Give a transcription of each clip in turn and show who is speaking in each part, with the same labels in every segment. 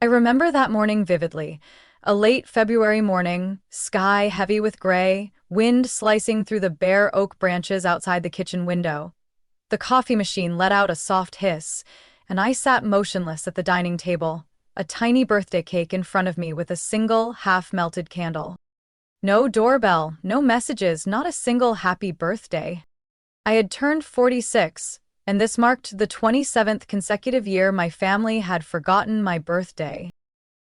Speaker 1: I remember that morning vividly. A late February morning, sky heavy with gray, wind slicing through the bare oak branches outside the kitchen window. The coffee machine let out a soft hiss, and I sat motionless at the dining table, a tiny birthday cake in front of me with a single half-melted candle. No doorbell, no messages, not a single happy birthday. I had turned 46, and this marked the 27th consecutive year my family had forgotten my birthday.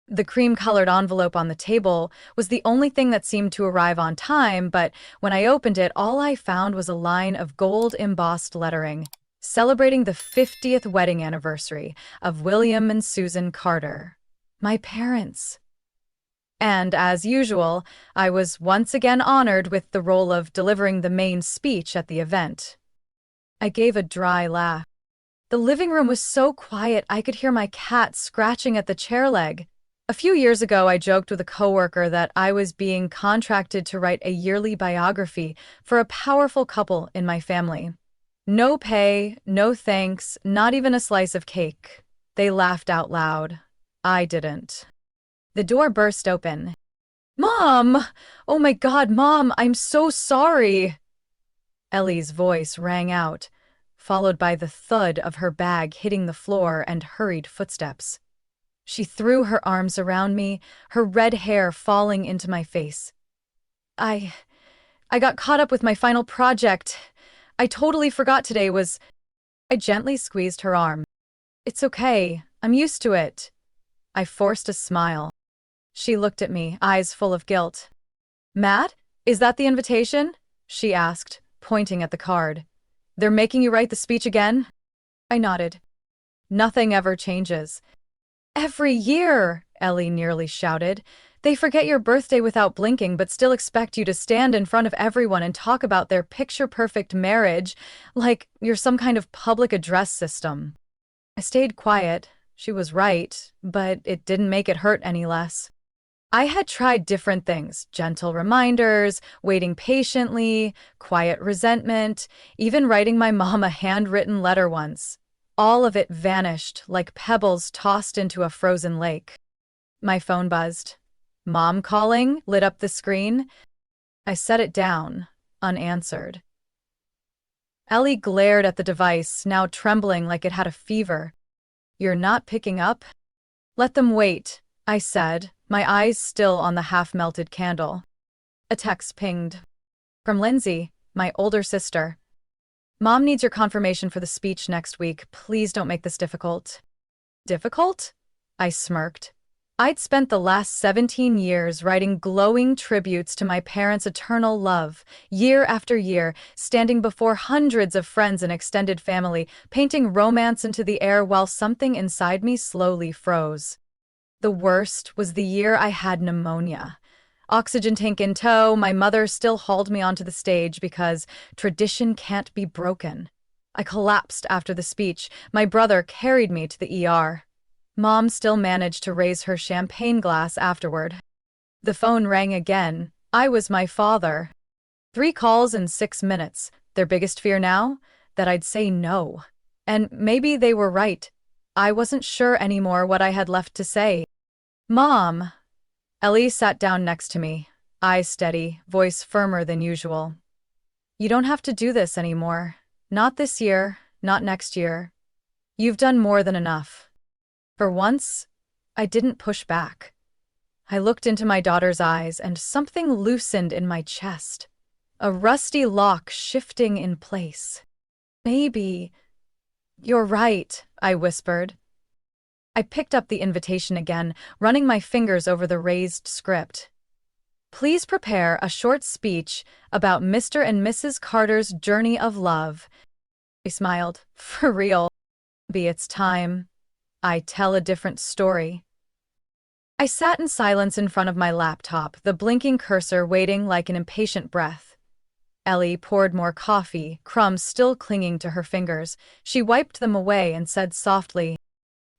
Speaker 1: The cream-colored envelope on the table was the only thing that seemed to arrive on time, but when I opened it, all I found was a line of gold-embossed lettering, celebrating the 50th wedding anniversary of William and Susan Carter, my parents. And as usual, I was once again honored with the role of delivering the main speech at the event. I gave a dry laugh. The living room was so quiet I could hear my cat scratching at the chair leg. A few years ago, I joked with a coworker that I was being contracted to write a yearly biography for a powerful couple in my family. No pay, no thanks, not even a slice of cake. They laughed out loud. I didn't. The door burst open. "Mom! Oh my God, Mom, I'm so sorry!" Ellie's voice rang out, followed by the thud of her bag hitting the floor and hurried footsteps. She threw her arms around me, her red hair falling into my face. I got caught up with my final project. I totally forgot today was... I gently squeezed her arm. "It's okay. I'm used to it." I forced a smile. She looked at me, eyes full of guilt. "Matt, is that the invitation?" she asked, pointing at the card. "They're making you write the speech again?" I nodded. "Nothing ever changes." "Every year," Ellie nearly shouted. "They forget your birthday without blinking but still expect you to stand in front of everyone and talk about their picture-perfect marriage like you're some kind of public address system." I stayed quiet. She was right, but it didn't make it hurt any less. I had tried different things, gentle reminders, waiting patiently, quiet resentment, even writing my mom a handwritten letter once. All of it vanished like pebbles tossed into a frozen lake. My phone buzzed. "Mom calling?" lit up the screen. I set it down, unanswered. Ellie glared at the device, now trembling like it had a fever. "You're not picking up?" "Let them wait," I said, my eyes still on the half-melted candle. A text pinged. From Lindsay, my older sister. "Mom needs your confirmation for the speech next week. Please don't make this difficult." Difficult? I smirked. I'd spent the last 17 years writing glowing tributes to my parents' eternal love, year after year, standing before hundreds of friends and extended family, painting romance into the air while something inside me slowly froze. The worst was the year I had pneumonia. Oxygen tank in tow, my mother still hauled me onto the stage because tradition can't be broken. I collapsed after the speech. My brother carried me to the ER. Mom still managed to raise her champagne glass afterward. The phone rang again. I was my father. 3 calls in 6 minutes. Their biggest fear now? That I'd say no. And maybe they were right. I wasn't sure anymore what I had left to say. "Mom." Ellie sat down next to me, eyes steady, voice firmer than usual. "You don't have to do this anymore. Not this year, not next year. You've done more than enough." For once, I didn't push back. I looked into my daughter's eyes and something loosened in my chest. A rusty lock shifting in place. "Maybe you're right," I whispered. I picked up the invitation again, running my fingers over the raised script. "Please prepare a short speech about Mr. and Mrs. Carter's journey of love." I smiled. "For real. Maybe it's time I tell a different story." I sat in silence in front of my laptop, the blinking cursor waiting like an impatient breath. Ellie poured more coffee, crumbs still clinging to her fingers. She wiped them away and said softly,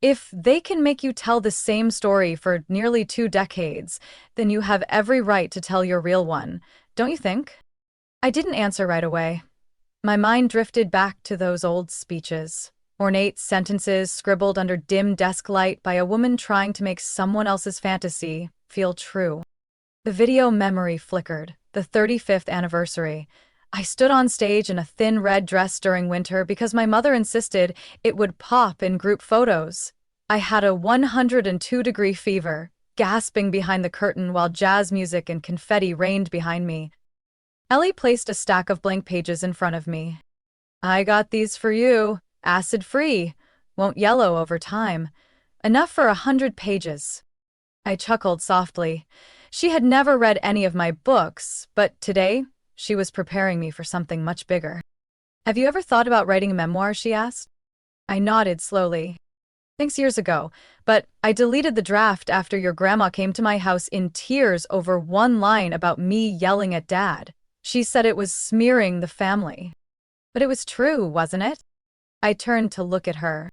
Speaker 1: "If they can make you tell the same story for nearly 2 decades, then you have every right to tell your real one, don't you think?" I didn't answer right away. My mind drifted back to those old speeches. Ornate sentences scribbled under dim desk light by a woman trying to make someone else's fantasy feel true. The video memory flickered. The 35th anniversary. I stood on stage in a thin red dress during winter because my mother insisted it would pop in group photos. I had a 102-degree fever, gasping behind the curtain while jazz music and confetti rained behind me. Ellie placed a stack of blank pages in front of me. "I got these for you. Acid-free. Won't yellow over time. Enough for 100 pages." I chuckled softly. She had never read any of my books, but today she was preparing me for something much bigger. "Have you ever thought about writing a memoir?" she asked. I nodded slowly. "Thanks, years ago, but I deleted the draft after your grandma came to my house in tears over one line about me yelling at Dad. She said it was smearing the family." "But it was true, wasn't it?" I turned to look at her.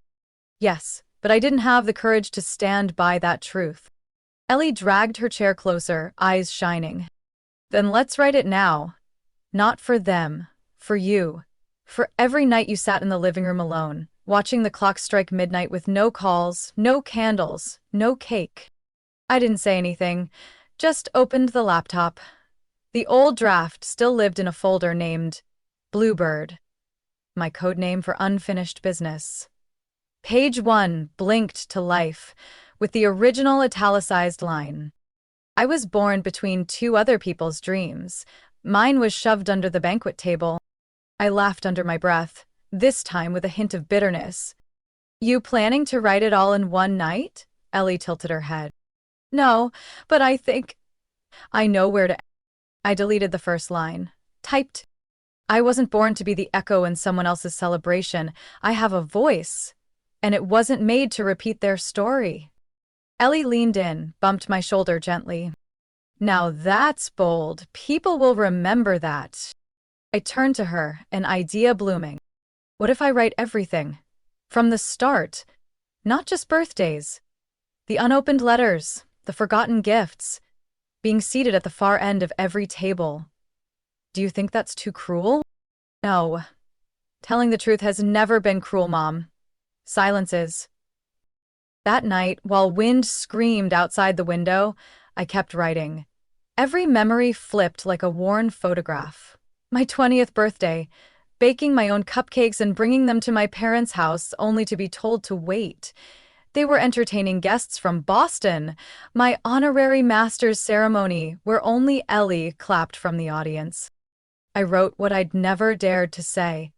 Speaker 1: "Yes, but I didn't have the courage to stand by that truth." Ellie dragged her chair closer, eyes shining. "Then let's write it now. Not for them, for you. For every night you sat in the living room alone, watching the clock strike midnight with no calls, no candles, no cake." I didn't say anything, just opened the laptop. The old draft still lived in a folder named Bluebird, my code name for unfinished business. Page 1 blinked to life, with the original italicized line. "I was born between two other people's dreams. Mine was shoved under the banquet table." I laughed under my breath, this time with a hint of bitterness. "You planning to write it all in one night?" Ellie tilted her head. "No, but I think I know where to." I deleted the first line. Typed. I wasn't born to be the echo in someone else's celebration. I have a voice, and it wasn't made to repeat their story. Ellie leaned in, bumped my shoulder gently. "Now that's bold. People will remember that." I turned to her, an idea blooming. "What if I write everything? From the start. Not just birthdays. The unopened letters, the forgotten gifts, being seated at the far end of every table. Do you think that's too cruel?" "No. Telling the truth has never been cruel, Mom. Silence is." That night, while wind screamed outside the window, I kept writing. Every memory flipped like a worn photograph. My 20th birthday, baking my own cupcakes and bringing them to my parents' house only to be told to wait. They were entertaining guests from Boston. My honorary master's ceremony, where only Ellie clapped from the audience. I wrote what I'd never dared to say.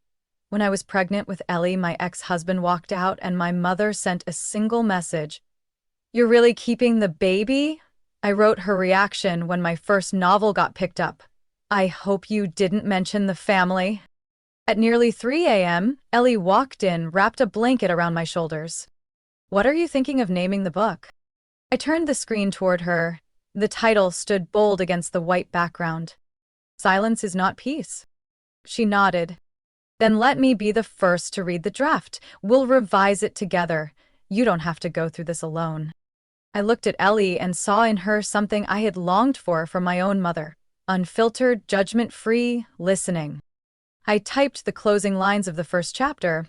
Speaker 1: When I was pregnant with Ellie, my ex-husband walked out and my mother sent a single message. "You're really keeping the baby?" I wrote her reaction when my first novel got picked up. "I hope you didn't mention the family." At nearly 3 a.m., Ellie walked in, wrapped a blanket around my shoulders. "What are you thinking of naming the book?" I turned the screen toward her. The title stood bold against the white background. "Silence is not peace." She nodded. "Then let me be the first to read the draft. We'll revise it together. You don't have to go through this alone." I looked at Ellie and saw in her something I had longed for from my own mother. Unfiltered, judgment-free, listening. I typed the closing lines of the first chapter.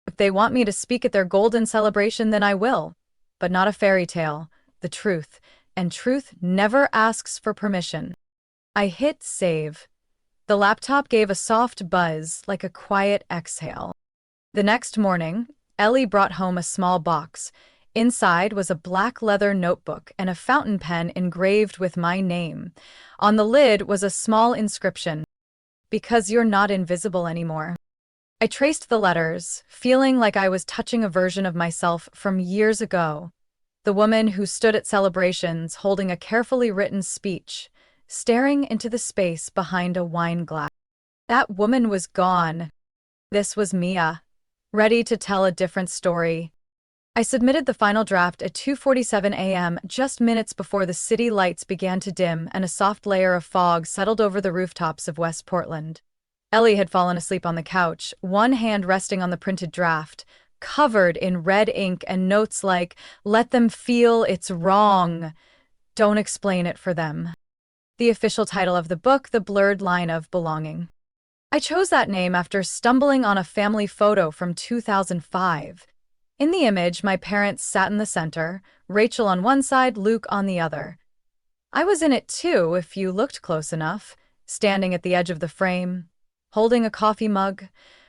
Speaker 1: "If they want me to speak at their golden celebration, then I will. But not a fairy tale. The truth. And truth never asks for permission." I hit save. The laptop gave a soft buzz, like a quiet exhale. The next morning, Ellie brought home a small box. Inside was a black leather notebook and a fountain pen engraved with my name. On the lid was a small inscription. "Because you're not invisible anymore." I traced the letters, feeling like I was touching a version of myself from years ago. The woman who stood at celebrations holding a carefully written speech, staring into the space behind a wine glass. That woman was gone. This was Mia, ready to tell a different story. I submitted the final draft at 2:47 a.m., just minutes before the city lights began to dim and a soft layer of fog settled over the rooftops of West Portland. Ellie had fallen asleep on the couch, one hand resting on the printed draft, covered in red ink and notes like, "Let them feel it's wrong. Don't explain it for them." The official title of the book, "The Blurred Line of Belonging." I chose that name after stumbling on a family photo from 2005. In the image, my parents sat in the center, Rachel on one side, Luke on the other. I was in it too, if you looked close enough, standing at the edge of the frame, holding a coffee mug,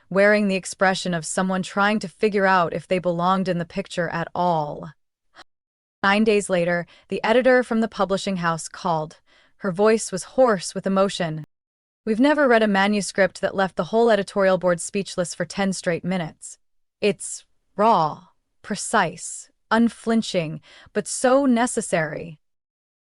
Speaker 1: wearing the expression of someone trying to figure out if they belonged in the picture at all. 9 days later, the editor from the publishing house called. Her voice was hoarse with emotion. We've never read a manuscript that left the whole editorial board speechless for 10 straight minutes. It's raw, precise, unflinching, but so necessary.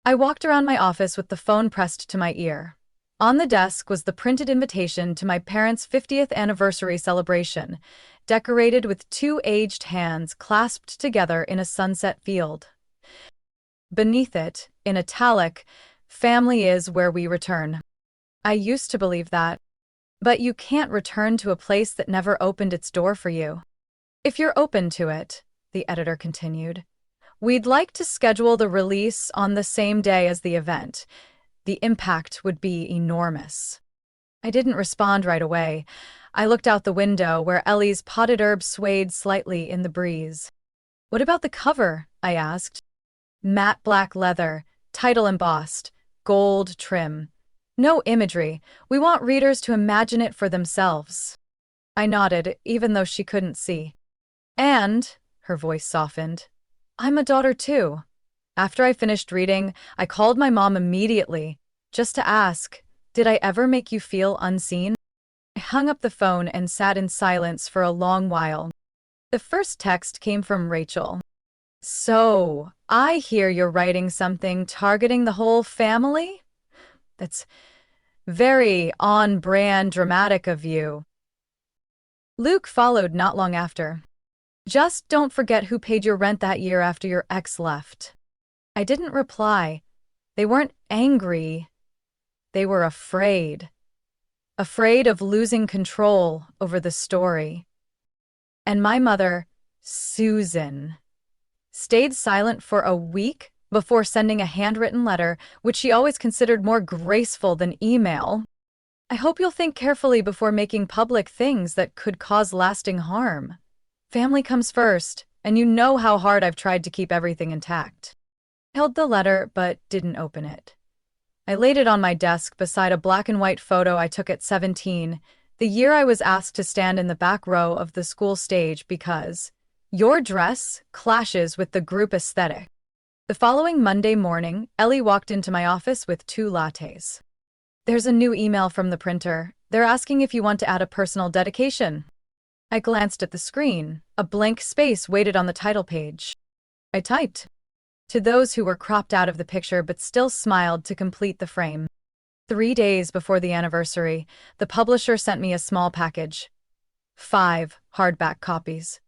Speaker 1: I walked around my office with the phone pressed to my ear. On the desk was the printed invitation to my parents' 50th anniversary celebration, decorated with two aged hands clasped together in a sunset field. Beneath it, in italic, "Family is where we return." I used to believe that. But you can't return to a place that never opened its door for you. If you're open to it, the editor continued, we'd like to schedule the release on the same day as the event. The impact would be enormous. I didn't respond right away. I looked out the window where Ellie's potted herbs swayed slightly in the breeze. What about the cover? I asked. Matte black leather, title embossed, gold trim. No imagery. We want readers to imagine it for themselves. I nodded, even though she couldn't see. And, her voice softened, I'm a daughter too. After I finished reading, I called my mom immediately, just to ask, did I ever make you feel unseen? I hung up the phone and sat in silence for a long while. The first text came from Rachel. So, I hear you're writing something targeting the whole family? That's very on-brand dramatic of you. Luke followed not long after. Just don't forget who paid your rent that year after your ex left. I didn't reply. They weren't angry. They were afraid. Afraid of losing control over the story. And my mother, Susan, stayed silent for a week before sending a handwritten letter, which she always considered more graceful than email. I hope you'll think carefully before making public things that could cause lasting harm. Family comes first, and you know how hard I've tried to keep everything intact. I held the letter, but didn't open it. I laid it on my desk beside a black and white photo I took at 17, the year I was asked to stand in the back row of the school stage because your dress clashes with the group aesthetic. The following Monday morning, Ellie walked into my office with 2 lattes. There's a new email from the printer. They're asking if you want to add a personal dedication. I glanced at the screen. A blank space waited on the title page. I typed. To those who were cropped out of the picture but still smiled to complete the frame. 3 days before the anniversary, the publisher sent me a small package. 5 hardback copies.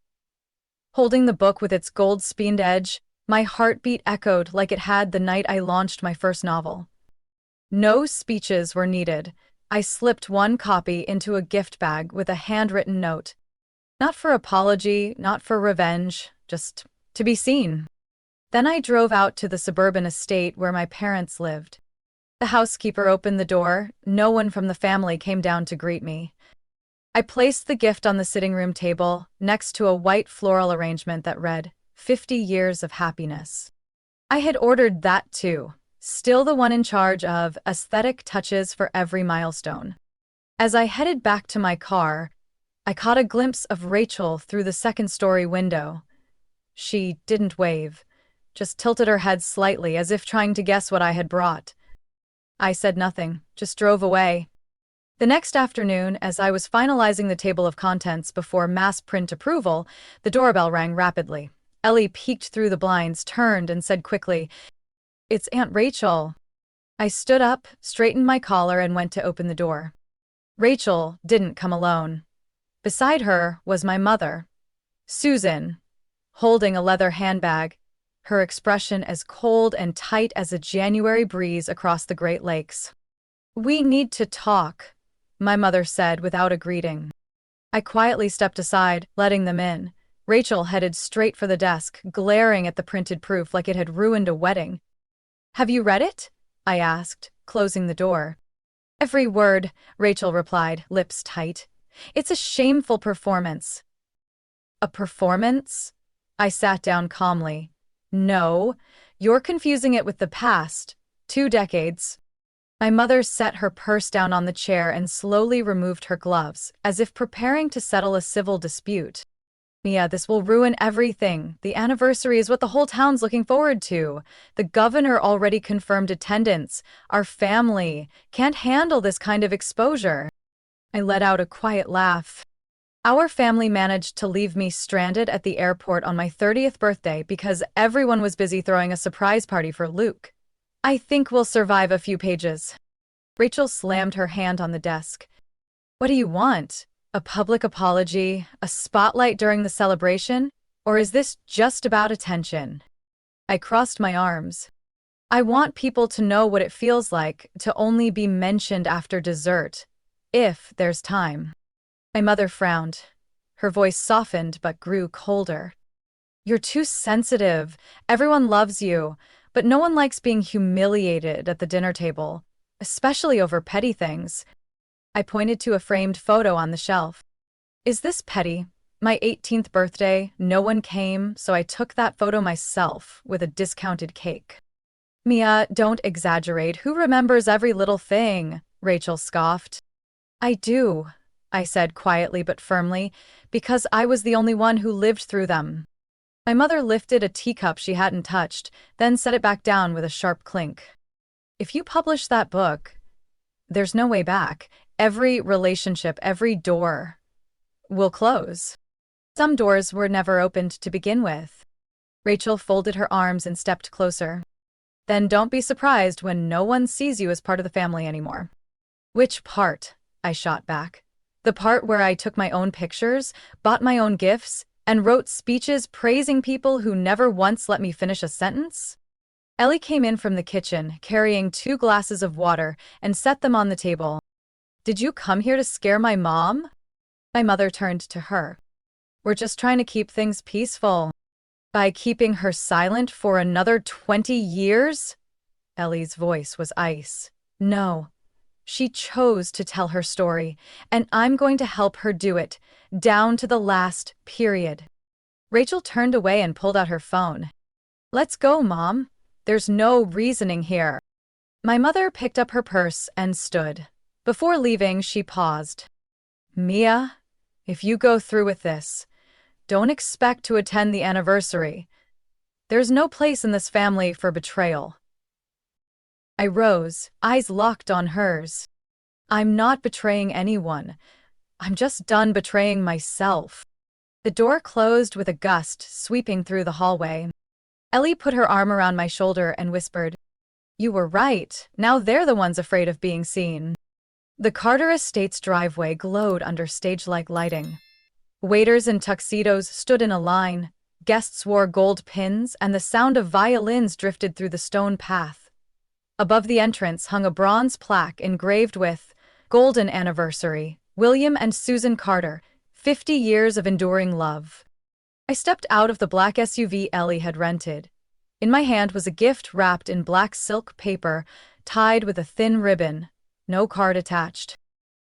Speaker 1: Holding the book with its gold-spined edge, my heartbeat echoed like it had the night I launched my first novel. No speeches were needed. I slipped one copy into a gift bag with a handwritten note. Not for apology, not for revenge, just to be seen. Then I drove out to the suburban estate where my parents lived. The housekeeper opened the door. No one from the family came down to greet me. I placed the gift on the sitting room table, next to a white floral arrangement that read, 50 years of happiness. I had ordered that too, still the one in charge of aesthetic touches for every milestone. As I headed back to my car, I caught a glimpse of Rachel through the second-story window. She didn't wave, just tilted her head slightly as if trying to guess what I had brought. I said nothing, just drove away. The next afternoon, as I was finalizing the table of contents before mass print approval, the doorbell rang rapidly. Ellie peeked through the blinds, turned, and said quickly, "It's Aunt Rachel." I stood up, straightened my collar, and went to open the door. Rachel didn't come alone. Beside her was my mother, Susan, holding a leather handbag, her expression as cold and tight as a January breeze across the Great Lakes. "We need to talk," my mother said without a greeting. I quietly stepped aside, letting them in. Rachel headed straight for the desk, glaring at the printed proof like it had ruined a wedding. "Have you read it?" I asked, closing the door. Every word, Rachel replied, lips tight. It's a shameful performance. A performance? I sat down calmly. No, you're confusing it with the past. 2 decades. My mother set her purse down on the chair and slowly removed her gloves, as if preparing to settle a civil dispute. Mia, this will ruin everything. The anniversary is what the whole town's looking forward to. The governor already confirmed attendance. Our family can't handle this kind of exposure. I let out a quiet laugh. Our family managed to leave me stranded at the airport on my 30th birthday because everyone was busy throwing a surprise party for Luke. I think we'll survive a few pages. Rachel slammed her hand on the desk. What do you want? A public apology? A spotlight during the celebration? Or is this just about attention? I crossed my arms. I want people to know what it feels like to only be mentioned after dessert, if there's time. My mother frowned. Her voice softened but grew colder. You're too sensitive. Everyone loves you, but no one likes being humiliated at the dinner table, especially over petty things. I pointed to a framed photo on the shelf. Is this petty? My 18th birthday, no one came, so I took that photo myself with a discounted cake. Mia, don't exaggerate. Who remembers every little thing? Rachel scoffed. I do, I said quietly but firmly, because I was the only one who lived through them. My mother lifted a teacup she hadn't touched, then set it back down with a sharp clink. If you publish that book, there's no way back. Every relationship, every door will close. Some doors were never opened to begin with. Rachel folded her arms and stepped closer. Then don't be surprised when no one sees you as part of the family anymore. Which part? I shot back. The part where I took my own pictures, bought my own gifts, and wrote speeches praising people who never once let me finish a sentence? Ellie came in from the kitchen, carrying 2 glasses of water, and set them on the table. Did you come here to scare my mom? My mother turned to her. We're just trying to keep things peaceful. By keeping her silent for another 20 years? Ellie's voice was ice. No. She chose to tell her story, and I'm going to help her do it, down to the last period. Rachel turned away and pulled out her phone. Let's go, Mom. There's no reasoning here. My mother picked up her purse and stood. Before leaving, she paused. Mia, if you go through with this, don't expect to attend the anniversary. There's no place in this family for betrayal. I rose, eyes locked on hers. I'm not betraying anyone. I'm just done betraying myself. The door closed with a gust, sweeping through the hallway. Ellie put her arm around my shoulder and whispered, You were right. Now they're the ones afraid of being seen. The Carter Estate's driveway glowed under stage-like lighting. Waiters in tuxedos stood in a line, guests wore gold pins, and the sound of violins drifted through the stone path. Above the entrance hung a bronze plaque engraved with Golden Anniversary, William and Susan Carter, 50 years of enduring love. I stepped out of the black SUV Ellie had rented. In my hand was a gift wrapped in black silk paper, tied with a thin ribbon. No card attached.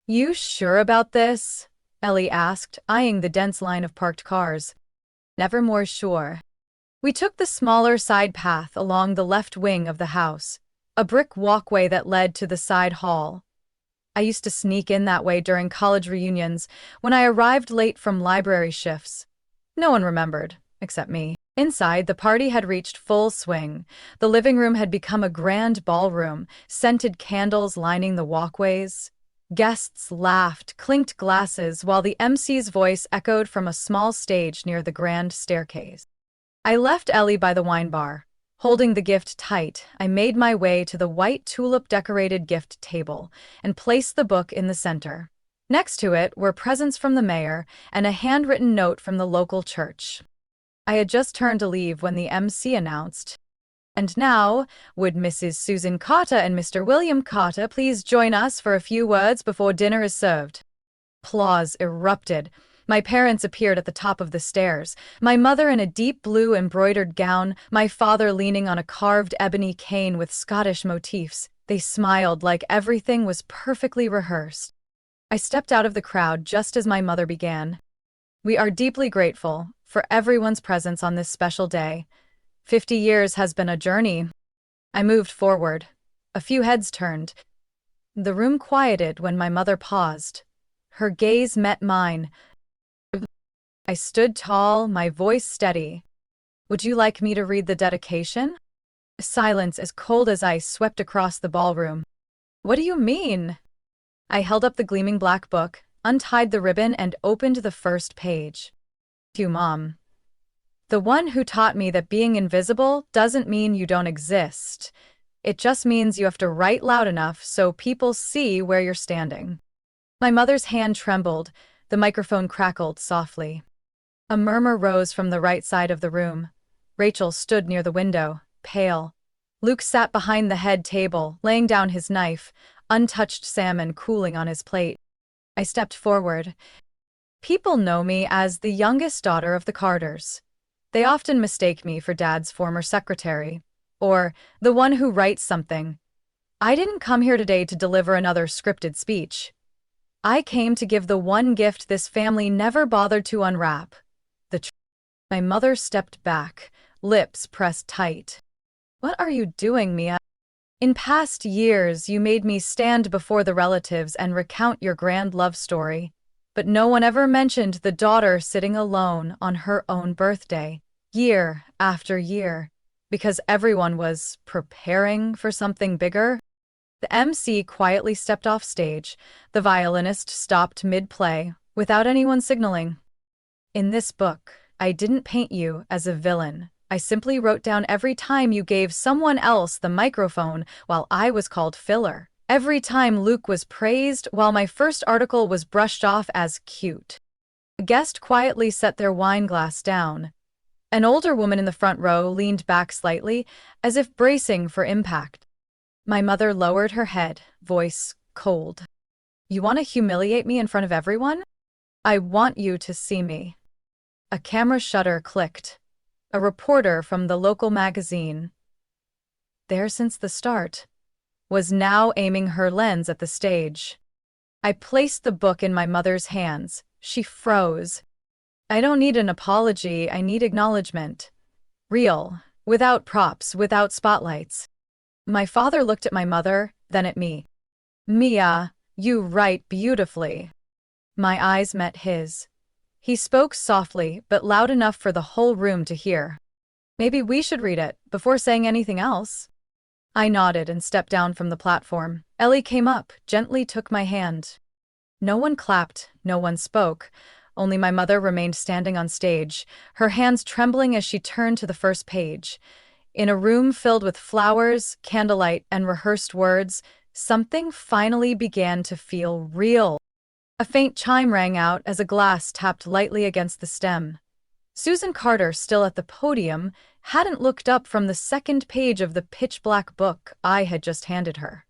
Speaker 1: You sure about this? Ellie asked, eyeing the dense line of parked cars. Never more sure. We took the smaller side path along the left wing of the house, a brick walkway that led to the side hall. I used to sneak in that way during college reunions when I arrived late from library shifts. No one remembered, except me. Inside, the party had reached full swing. The living room had become a grand ballroom, scented candles lining the walkways. Guests laughed, clinked glasses, while the MC's voice echoed from a small stage near the grand staircase. I left Ellie by the wine bar. Holding the gift tight, I made my way to the white tulip-decorated gift table and placed the book in the center. Next to it were presents from the mayor and a handwritten note from the local church. I had just turned to leave when the MC announced, "And now, would Mrs. Susan Carter and Mr. William Carter please join us for a few words before dinner is served?" Applause erupted. My parents appeared at the top of the stairs, my mother in a deep blue embroidered gown, my father leaning on a carved ebony cane with Scottish motifs. They smiled like everything was perfectly rehearsed. I stepped out of the crowd just as my mother began. We are deeply grateful for everyone's presence on this special day. 50 years has been a journey. I moved forward. A few heads turned. The room quieted when my mother paused. Her gaze met mine. I stood tall, my voice steady. Would you like me to read the dedication? Silence as cold as ice swept across the ballroom. What do you mean? I held up the gleaming black book, untied the ribbon, and opened the first page. To you, Mom. The one who taught me that being invisible doesn't mean you don't exist. It just means you have to write loud enough so people see where you're standing. My mother's hand trembled. The microphone crackled softly. A murmur rose from the right side of the room. Rachel stood near the window, pale. Luke sat behind the head table, laying down his knife, untouched salmon cooling on his plate. I stepped forward. People know me as the youngest daughter of the Carters. They often mistake me for Dad's former secretary, or the one who writes something. I didn't come here today to deliver another scripted speech. I came to give the one gift this family never bothered to unwrap. The truth. My mother stepped back, lips pressed tight. What are you doing, Mia? In past years, you made me stand before the relatives and recount your grand love story, but no one ever mentioned the daughter sitting alone on her own birthday, year after year, because everyone was preparing for something bigger. The MC quietly stepped off stage. The violinist stopped mid-play, without anyone signaling. In this book, I didn't paint you as a villain. I simply wrote down every time you gave someone else the microphone while I was called filler. Every time Luke was praised while my first article was brushed off as cute. A guest quietly set their wine glass down. An older woman in the front row leaned back slightly, as if bracing for impact. My mother lowered her head, voice cold. You want to humiliate me in front of everyone? I want you to see me. A camera shutter clicked. A reporter from the local magazine, there since the start, was now aiming her lens at the stage. I placed the book in my mother's hands. She froze. I don't need an apology, I need acknowledgement. Real, without props, without spotlights. My father looked at my mother, then at me. Mia, you write beautifully. My eyes met his. He spoke softly, but loud enough for the whole room to hear. Maybe we should read it, before saying anything else. I nodded and stepped down from the platform. Ellie came up, gently took my hand. No one clapped, no one spoke. Only my mother remained standing on stage, her hands trembling as she turned to the first page. In a room filled with flowers, candlelight, and rehearsed words, something finally began to feel real. A faint chime rang out as a glass tapped lightly against the stem. Susan Carter, still at the podium, hadn't looked up from the second page of the pitch-black book I had just handed her.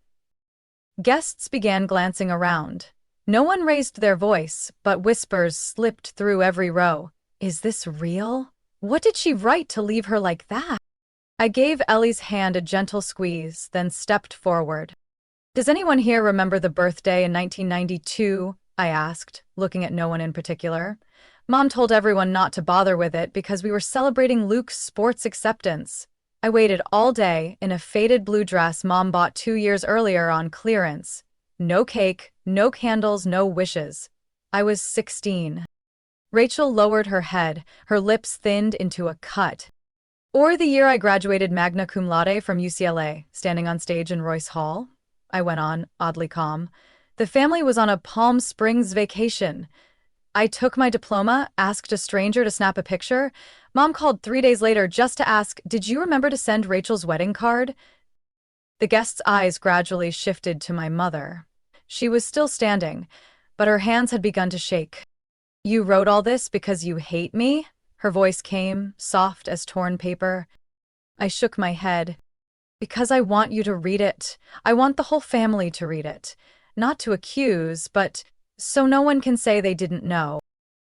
Speaker 1: Guests began glancing around. No one raised their voice, but whispers slipped through every row. Is this real? What did she write to leave her like that? I gave Ellie's hand a gentle squeeze, then stepped forward. Does anyone here remember the birthday in 1992? I asked, looking at no one in particular. Mom told everyone not to bother with it because we were celebrating Luke's sports acceptance. I waited all day in a faded blue dress Mom bought 2 years earlier on clearance. No cake, no candles, no wishes. I was 16. Rachel lowered her head, her lips thinned into a cut. Or the year I graduated magna cum laude from UCLA, standing on stage in Royce Hall. I went on, oddly calm. The family was on a Palm Springs vacation. I took my diploma, asked a stranger to snap a picture. Mom called 3 days later just to ask, did you remember to send Rachel's wedding card? The guest's eyes gradually shifted to my mother. She was still standing, but her hands had begun to shake. You wrote all this because you hate me? Her voice came, soft as torn paper. I shook my head. Because I want you to read it. I want the whole family to read it. Not to accuse, but so no one can say they didn't know.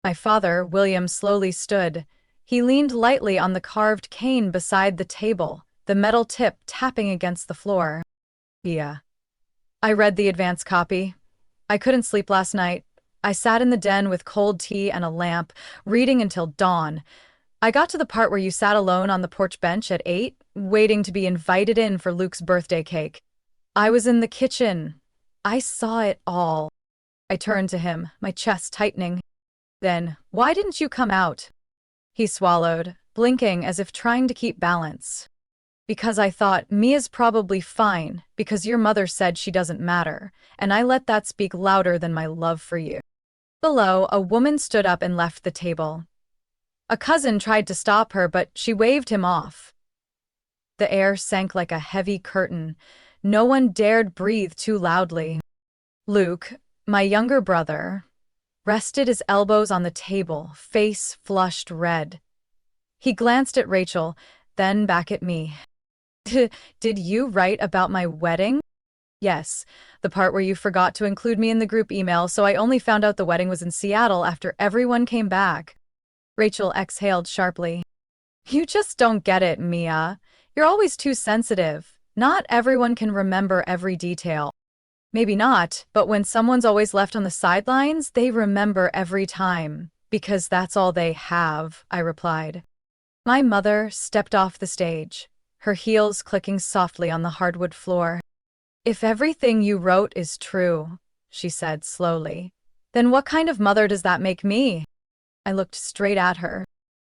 Speaker 1: My father, William, slowly stood. He leaned lightly on the carved cane beside the table, the metal tip tapping against the floor. Yeah. I read the advance copy. I couldn't sleep last night. I sat in the den with cold tea and a lamp, reading until dawn. I got to the part where you sat alone on the porch bench at 8, waiting to be invited in for Luke's birthday cake. I was in the kitchen. I saw it all. I turned to him, my chest tightening. Then, why didn't you come out? He swallowed, blinking as if trying to keep balance. Because I thought, Mia's probably fine, because your mother said she doesn't matter, and I let that speak louder than my love for you. Below, a woman stood up and left the table. A cousin tried to stop her, but she waved him off. The air sank like a heavy curtain. No one dared breathe too loudly. Luke, my younger brother, rested his elbows on the table, face flushed red. He glanced at Rachel, then back at me. Did you write about my wedding? Yes, the part where you forgot to include me in the group email, so I only found out the wedding was in Seattle after everyone came back. Rachel exhaled sharply. You just don't get it, Mia. You're always too sensitive. Not everyone can remember every detail. Maybe not, but when someone's always left on the sidelines, they remember every time. Because that's all they have, I replied. My mother stepped off the stage, her heels clicking softly on the hardwood floor. If everything you wrote is true, she said slowly, then what kind of mother does that make me? I looked straight at her.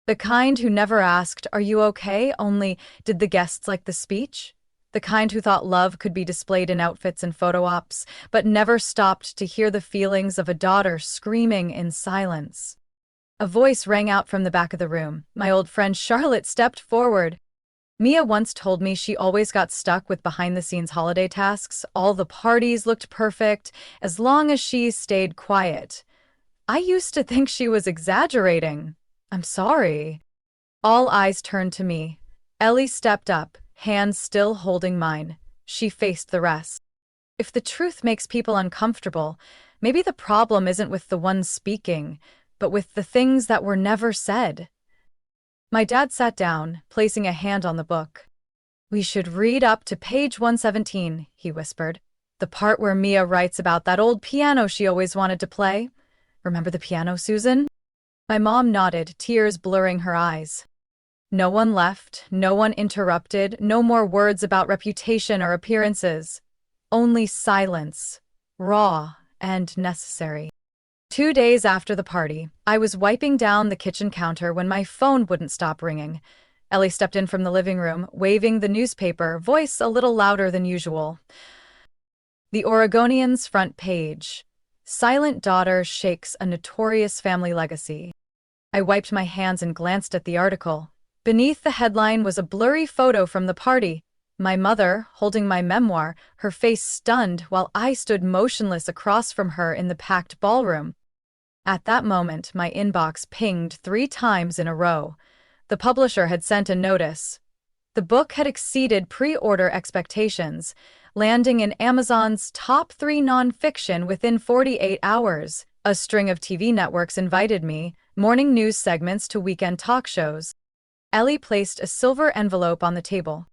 Speaker 1: The kind who never asked, "Are you okay?" only, "Did the guests like the speech?" The kind who thought love could be displayed in outfits and photo ops, but never stopped to hear the feelings of a daughter screaming in silence. A voice rang out from the back of the room. My old friend Charlotte stepped forward. Mia once told me she always got stuck with behind-the-scenes holiday tasks. All the parties looked perfect, as long as she stayed quiet. I used to think she was exaggerating. I'm sorry. All eyes turned to me. Ellie stepped up, hands still holding mine. She faced the rest. If the truth makes people uncomfortable, maybe the problem isn't with the one speaking, but with the things that were never said. My dad sat down, placing a hand on the book. We should read up to page 117, he whispered. The part where Mia writes about that old piano she always wanted to play. Remember the piano, Susan? My mom nodded, tears blurring her eyes. No one left, no one interrupted, no more words about reputation or appearances. Only silence, raw and necessary. 2 days after the party, I was wiping down the kitchen counter when my phone wouldn't stop ringing. Ellie stepped in from the living room, waving the newspaper, voice a little louder than usual. The Oregonian's front page. Silent daughter shakes a notorious family legacy. I wiped my hands and glanced at the article. Beneath the headline was a blurry photo from the party. My mother, holding my memoir, her face stunned while I stood motionless across from her in the packed ballroom. At that moment, my inbox pinged 3 times in a row. The publisher had sent a notice. The book had exceeded pre-order expectations, landing in Amazon's top 3 nonfiction within 48 hours. A string of TV networks invited me, morning news segments to weekend talk shows. Ellie placed a silver envelope on the table.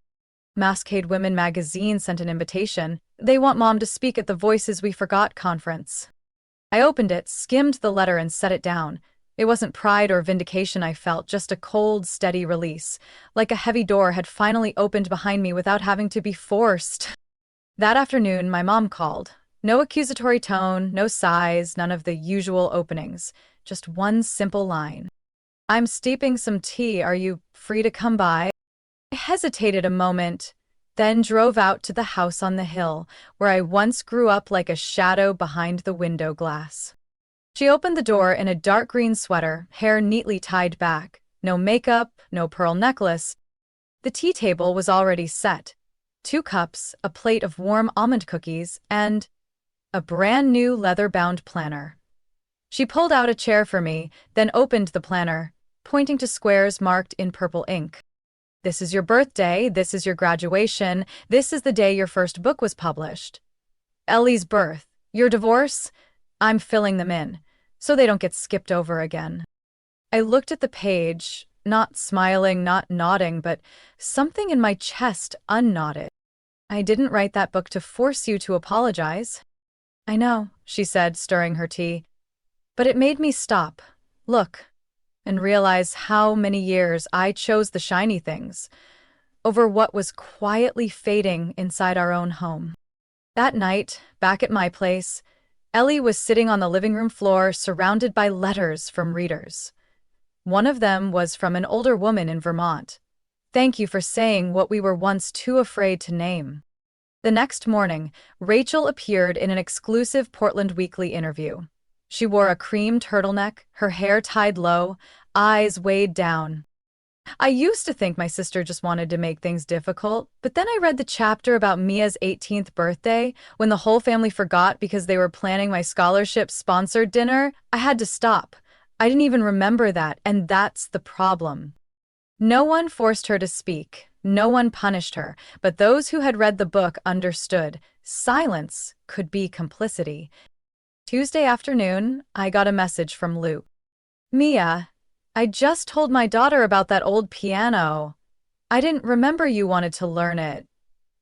Speaker 1: Masquerade Women magazine sent an invitation. They want Mom to speak at the Voices We Forgot conference. I opened it, skimmed the letter, and set it down. It wasn't pride or vindication I felt, just a cold, steady release, like a heavy door had finally opened behind me without having to be forced. That afternoon, my mom called. No accusatory tone, no sighs, none of the usual openings. Just one simple line. I'm steeping some tea. Are you free to come by? I hesitated a moment, then drove out to the house on the hill, where I once grew up like a shadow behind the window glass. She opened the door in a dark green sweater, hair neatly tied back. No makeup, no pearl necklace. The tea table was already set. 2 cups, a plate of warm almond cookies, and a brand new leather-bound planner. She pulled out a chair for me, then opened the planner, pointing to squares marked in purple ink. This is your birthday, this is your graduation, this is the day your first book was published. Ellie's birth, your divorce, I'm filling them in, so they don't get skipped over again. I looked at the page, not smiling, not nodding, but something in my chest unknotted. I didn't write that book to force you to apologize. I know, she said, stirring her tea. But it made me stop, look, and realize how many years I chose the shiny things over what was quietly fading inside our own home. That night, back at my place, Ellie was sitting on the living room floor surrounded by letters from readers. One of them was from an older woman in Vermont. Thank you for saying what we were once too afraid to name. The next morning, Rachel appeared in an exclusive Portland Weekly interview. She wore a cream turtleneck, her hair tied low, eyes weighed down. I used to think my sister just wanted to make things difficult, but then I read the chapter about Mia's 18th birthday, when the whole family forgot because they were planning my scholarship-sponsored dinner. I had to stop. I didn't even remember that, and that's the problem. No one forced her to speak. No one punished her, but those who had read the book understood. Silence could be complicity. Tuesday afternoon, I got a message from Luke. Mia, I just told my daughter about that old piano. I didn't remember you wanted to learn it.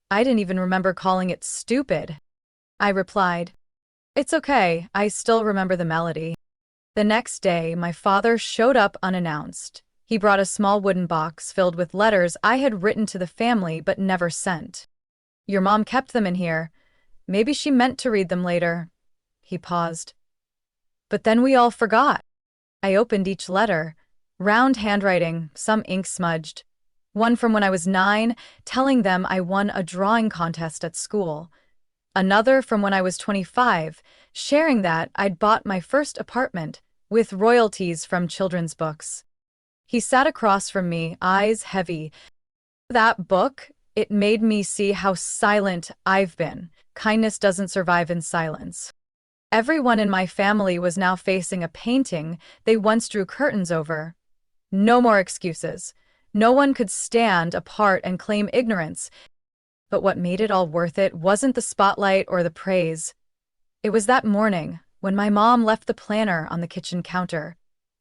Speaker 1: I didn't even remember calling it stupid. I replied, It's okay, I still remember the melody. The next day, my father showed up unannounced. He brought a small wooden box filled with letters I had written to the family but never sent. Your mom kept them in here. Maybe she meant to read them later. He paused. But then we all forgot. I opened each letter. Round handwriting, some ink smudged. One from when I was 9, telling them I won a drawing contest at school. Another from when I was 25, sharing that I'd bought my first apartment, with royalties from children's books. He sat across from me, eyes heavy. That book, it made me see how silent I've been. Kindness doesn't survive in silence. Everyone in my family was now facing a painting they once drew curtains over. No more excuses. No one could stand apart and claim ignorance. But what made it all worth it wasn't the spotlight or the praise. It was that morning, when my mom left the planner on the kitchen counter.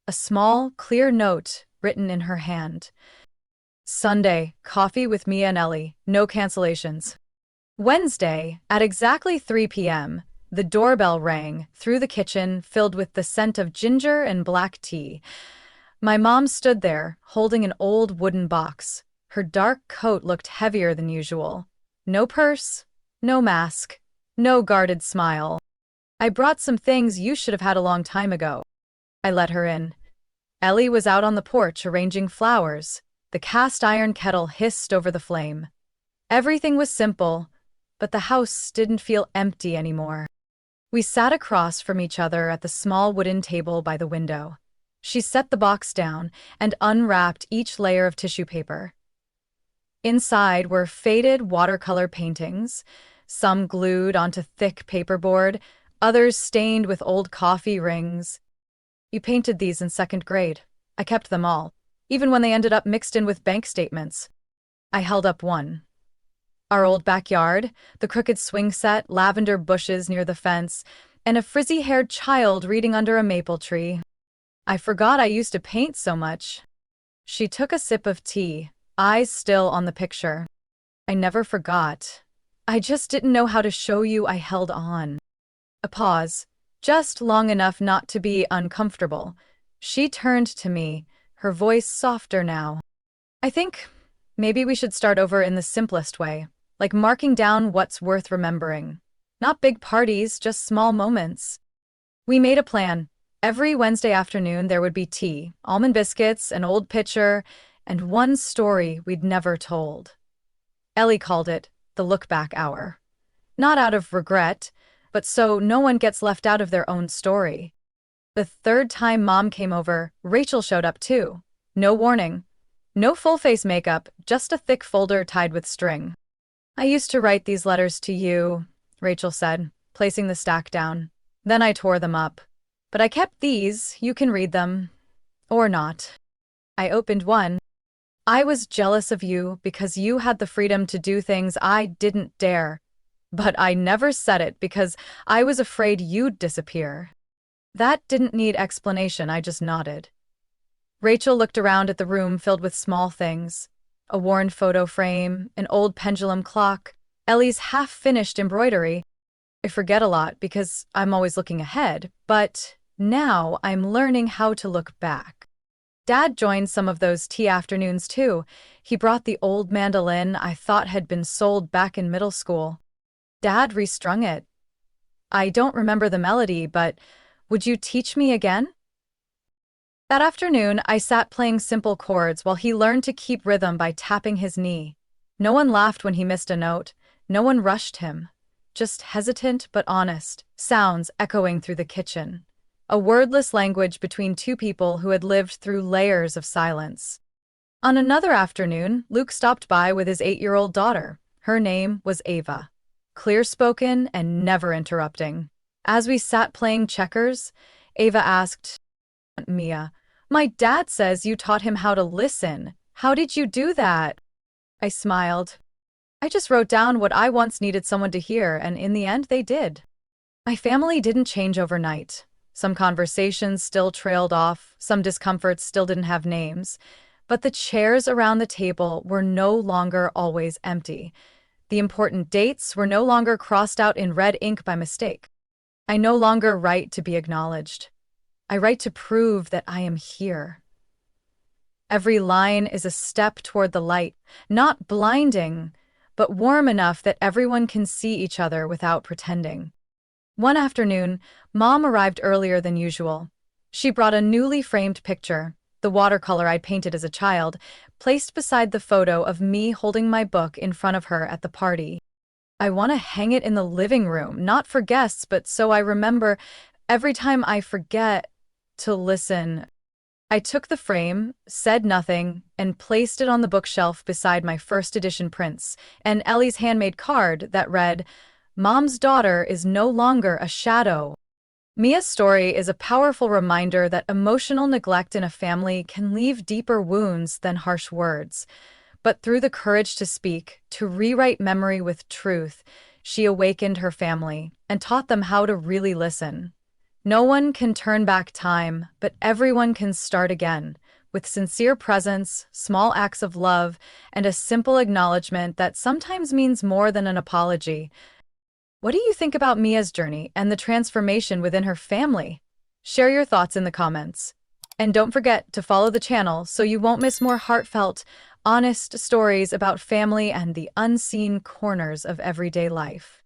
Speaker 1: A small, clear note written in her hand. Sunday, coffee with Mia and Ellie, no cancellations. Wednesday, at exactly 3 p.m., the doorbell rang through the kitchen, filled with the scent of ginger and black tea. My mom stood there, holding an old wooden box. Her dark coat looked heavier than usual. No purse, no mask, no guarded smile. I brought some things you should have had a long time ago. I let her in. Ellie was out on the porch arranging flowers. The cast iron kettle hissed over the flame. Everything was simple, but the house didn't feel empty anymore. We sat across from each other at the small wooden table by the window. She set the box down and unwrapped each layer of tissue paper. Inside were faded watercolor paintings, some glued onto thick paperboard, others stained with old coffee rings. You painted these in 2nd grade. I kept them all, even when they ended up mixed in with bank statements. I held up one. Our old backyard, the crooked swing set, lavender bushes near the fence, and a frizzy-haired child reading under a maple tree. I forgot I used to paint so much. She took a sip of tea, eyes still on the picture. I never forgot. I just didn't know how to show you I held on. A pause, just long enough not to be uncomfortable. She turned to me, her voice softer now. I think maybe we should start over in the simplest way, like marking down what's worth remembering. Not big parties, just small moments. We made a plan. Every Wednesday afternoon there would be tea, almond biscuits, an old pitcher, and one story we'd never told. Ellie called it the look-back hour. Not out of regret, but so no one gets left out of their own story. The 3rd time Mom came over, Rachel showed up too. No warning. No full-face makeup, just a thick folder tied with string. I used to write these letters to you, Rachel said, placing the stack down. Then I tore them up. But I kept these, you can read them. Or not. I opened one. I was jealous of you because you had the freedom to do things I didn't dare. But I never said it because I was afraid you'd disappear. That didn't need explanation, I just nodded. Rachel looked around at the room filled with small things. A worn photo frame, an old pendulum clock, Ellie's half-finished embroidery. I forget a lot because I'm always looking ahead, but now I'm learning how to look back. Dad joined some of those tea afternoons too. He brought the old mandolin I thought had been sold back in middle school. Dad restrung it. I don't remember the melody, but would you teach me again? That afternoon, I sat playing simple chords while he learned to keep rhythm by tapping his knee. No one laughed when he missed a note. No one rushed him. Just hesitant but honest, sounds echoing through the kitchen. A wordless language between two people who had lived through layers of silence. On another afternoon, Luke stopped by with his 8-year-old daughter. Her name was Ava. Clear-spoken and never interrupting. As we sat playing checkers, Ava asked, Mia, my dad says you taught him how to listen. How did you do that? I smiled. I just wrote down what I once needed someone to hear, and in the end, they did. My family didn't change overnight. Some conversations still trailed off, some discomforts still didn't have names, but the chairs around the table were no longer always empty. The important dates were no longer crossed out in red ink by mistake. I no longer write to be acknowledged. I write to prove that I am here. Every line is a step toward the light, not blinding, but warm enough that everyone can see each other without pretending. One afternoon, Mom arrived earlier than usual. She brought a newly framed picture, the watercolor I'd painted as a child, placed beside the photo of me holding my book in front of her at the party. I want to hang it in the living room, not for guests, but so I remember every time I forget to listen. I took the frame, said nothing, and placed it on the bookshelf beside my first edition prints and Ellie's handmade card that read, Mom's daughter is no longer a shadow. Mia's story is a powerful reminder that emotional neglect in a family can leave deeper wounds than harsh words. But through the courage to speak, to rewrite memory with truth, she awakened her family and taught them how to really listen. No one can turn back time, but everyone can start again, with sincere presence, small acts of love, and a simple acknowledgement that sometimes means more than an apology. What do you think about Mia's journey and the transformation within her family? Share your thoughts in the comments. And don't forget to follow the channel so you won't miss more heartfelt, honest stories about family and the unseen corners of everyday life.